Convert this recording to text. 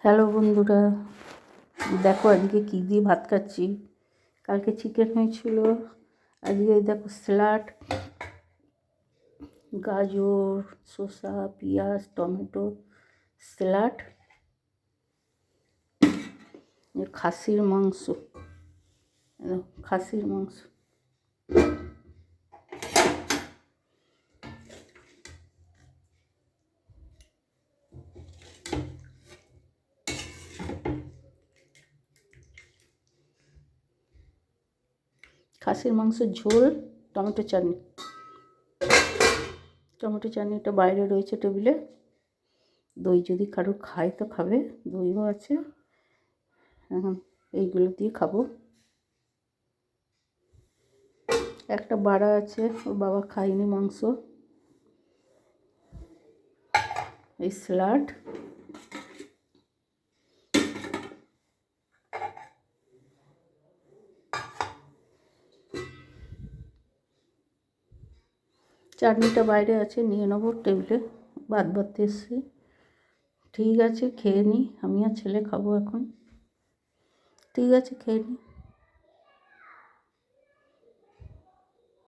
Hello বন্ধুরা, দেখো আজকে কী দিয়ে ভাত খাচ্ছি। কালকে চিকেন হয়েছিল, আজকে দেখো স্যালাড, গাজর, শসা, পেঁয়াজ, টমেটো স্যালাড, খাসির মাংস, খাসির মাংস। খাসির মাংসের ঝোল, টমেটো চাটনি। টমেটো চাটনিটা বাইরে রয়েছে টেবিলে। দই যদি কারো খায় তো খাবে, দইও আছে। এখন এইগুলো দিয়ে খাবো। একটা বাড়া আছে, ওর বাবা খায়নি মাংস। এই স্যালাড, চাটনিটা বাইরে আছে, নিয়ে নেবো টেবিলে। ভাত বাড়তে এসছি। ঠিক আছে, খেয়ে নিই, আমি আর ছেলে খাবো এখন। ঠিক আছে, খেয়ে নিই।